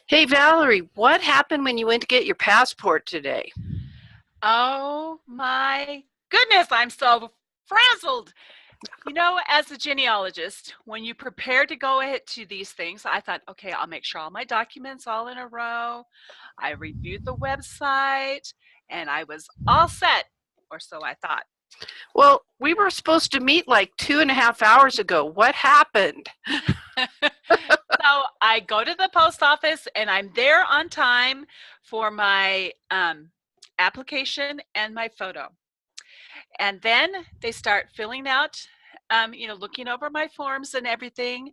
Hey Valerie, what happened when you went to get your passport today? Oh my goodness, I'm so frazzled. As a genealogist, when you prepare to go ahead to these things, I thought, okay, I'll make sure all my documents all in a row. I reviewed the website and I was all set, or so I thought. Well, we were supposed to meet like 2.5 hours ago. What happened? So I go to the post office and I'm there on time for my application and my photo. And then they start filling out, looking over my forms and everything.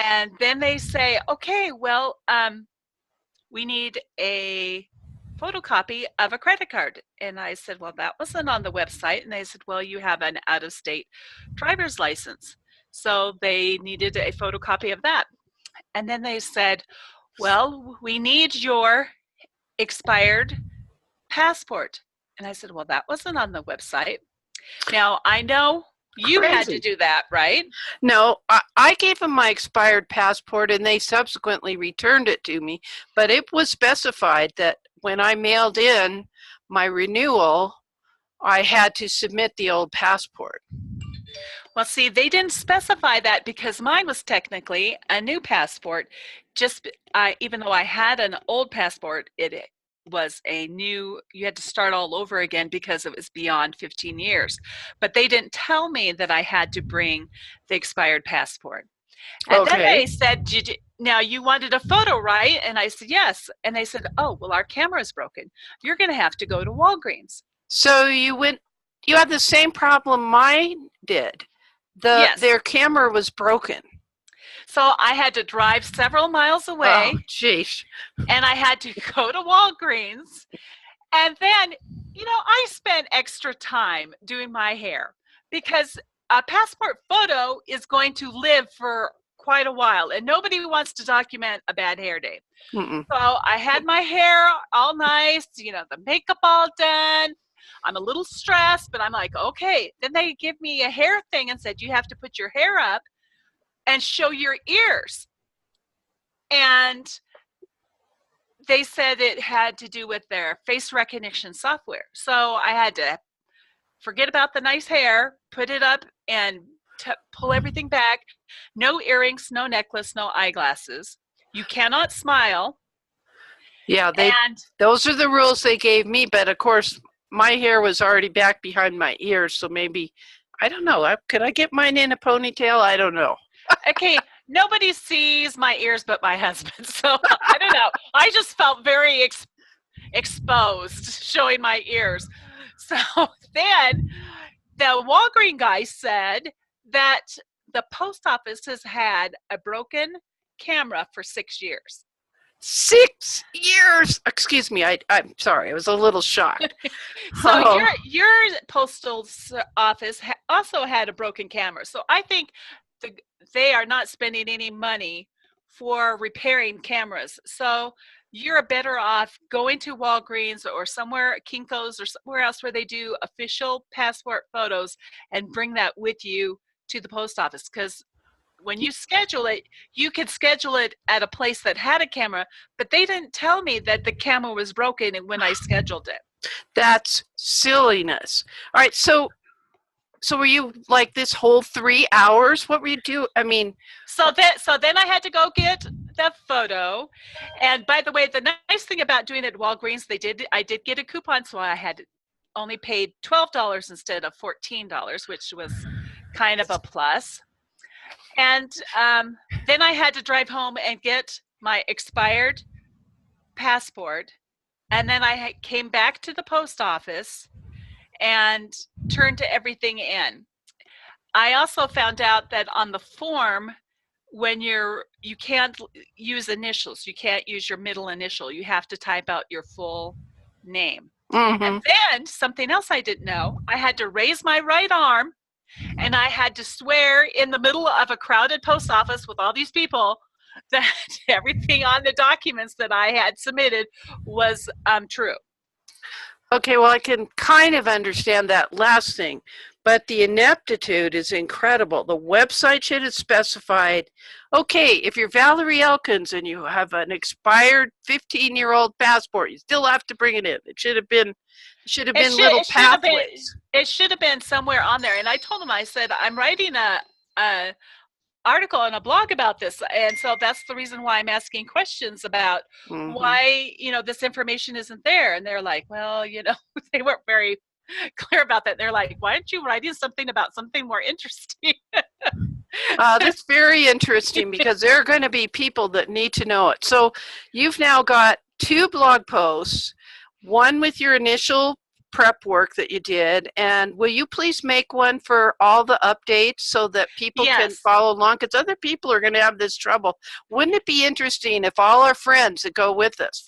And then they say, okay, well, we need a photocopy of a credit card. And I said, well, that wasn't on the website. And they said, well, you have an out of state driver's license. So they needed a photocopy of that. And then they said, well, we need your expired passport. And I said, well, that wasn't on the website. Now, I know you had to Crazy. do that, right? No, I gave them my expired passport and they subsequently returned it to me, but it was specified that when I mailed in my renewal, I had to submit the old passport. Well, see, they didn't specify that because mine was technically a new passport. Just even though I had an old passport, it was a new, you had to start all over again because it was beyond 15 years. But they didn't tell me that I had to bring the expired passport. And then Okay. they said, now you wanted a photo, right? And I said, yes. And they said, oh, well, our camera is broken. You're going to have to go to Walgreens. So you had the same problem mine did. Yes. Their camera was broken. So I had to drive several miles Oh, away geez. and I had to go to Walgreens. And then, I spent extra time doing my hair because a passport photo is going to live for quite a while and nobody wants to document a bad hair day. Mm-mm. So I had my hair all nice, the makeup all done. I'm a little stressed, but I'm like, okay. Then they give me a hair thing and said, you have to put your hair up and show your ears. And they said it had to do with their face recognition software. So I had to forget about the nice hair, put it up, and pull everything back. No earrings, no necklace, no eyeglasses. You cannot smile. Yeah, And those are the rules they gave me, but of course my hair was already back behind my ears, so maybe I don't know. Could I get mine in a ponytail? I don't know. okay, nobody sees my ears but my husband. So I don't know. I just felt very exposed showing my ears. So then the Walgreen guy said that the post office has had a broken camera for 6 years. 6 years. Excuse me. I'm sorry. I was a little shocked. So your Oh, your postal office also had a broken camera. So I think the, they are not spending any money for repairing cameras. So you're better off going to Walgreens or somewhere, Kinko's or somewhere else where they do official passport photos and bring that with you to the post office because when you schedule it, you could schedule it at a place that had a camera, but they didn't tell me that the camera was broken when I scheduled it. that's silliness. All right. So were you like this whole 3 hours? What were you doing? I mean, So then I had to go get the photo. And by the way, the nice thing about doing it at Walgreens, I did get a coupon, so I had only paid $12 instead of $14, which was kind of a plus. And then I had to drive home and get my expired passport. And then I came back to the post office and turned everything in. I also found out that on the form, when you can't use initials, you can't use your middle initial. You have to type out your full name. And mm-hmm. then something else I didn't know, I had to raise my right arm and I had to swear in the middle of a crowded post office with all these people that everything on the documents that I had submitted was true. Okay, well, I can kind of understand that last thing, But the ineptitude is incredible. The website should have specified, okay, if you're Valerie Elkins and you have an expired 15-year-old passport, you still have to bring it in. It should have been little pathways. It should have been somewhere on there. And I told him, I said, I'm writing a article and a blog about this, and so that's the reason why I'm asking questions about why this information isn't there. And they're like, well, they weren't very clear about that. They're like, why aren't you writing something about something more interesting? That's very interesting because there are going to be people that need to know it. So you've now got 2 blog posts, one with your initial prep work that you did, and will you please make one for all the updates so that people can follow along, because other people are going to have this trouble. Wouldn't it be interesting if all our friends that go with us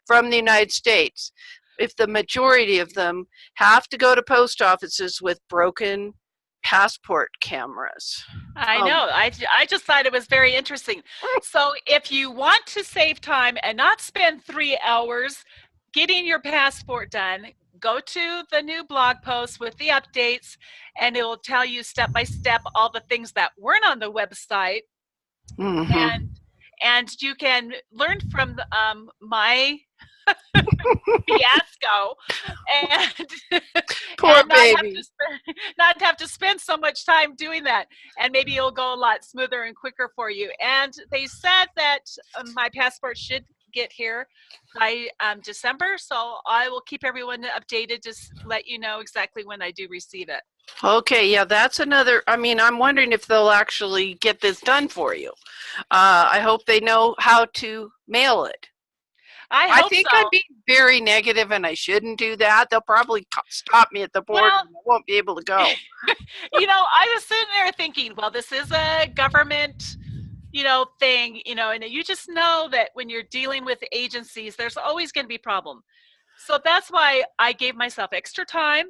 from the United States, if the majority of them have to go to post offices with broken passport cameras? I know. I just thought it was very interesting. So if you want to save time and not spend 3 hours getting your passport done, go to the new blog post with the updates, and it will tell you step by step all the things that weren't on the website. And you can learn from my fiasco and poor baby, not have to spend so much time doing that, and maybe it'll go a lot smoother and quicker for you. And they said that my passport should get here by December, so I will keep everyone updated to let you know exactly when I do receive it. Okay, yeah, that's another. I mean, I'm wondering if they'll actually get this done for you. I hope they know how to mail it. I think so. I'm being very negative, and I shouldn't do that. They'll probably stop me at the border, and I won't be able to go. I was sitting there thinking, well, this is a government, thing, and you just know that when you're dealing with agencies, there's always going to be a problem. So that's why I gave myself extra time.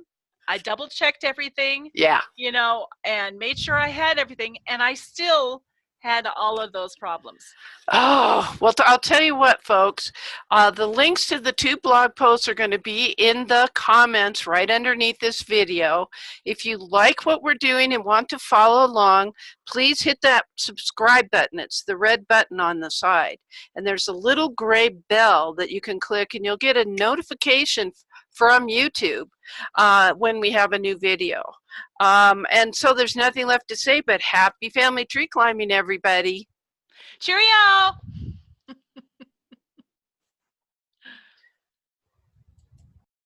I double checked everything, and made sure I had everything, and I still had all of those problems. Oh, well, I'll tell you what, folks. The links to the 2 blog posts are going to be in the comments right underneath this video. If you like what we're doing and want to follow along, please hit that subscribe button. It's the red button on the side. And there's a little gray bell that you can click, and you'll get a notification from YouTube when we have a new video. And so there's nothing left to say but happy family tree climbing, everybody. Cheerio!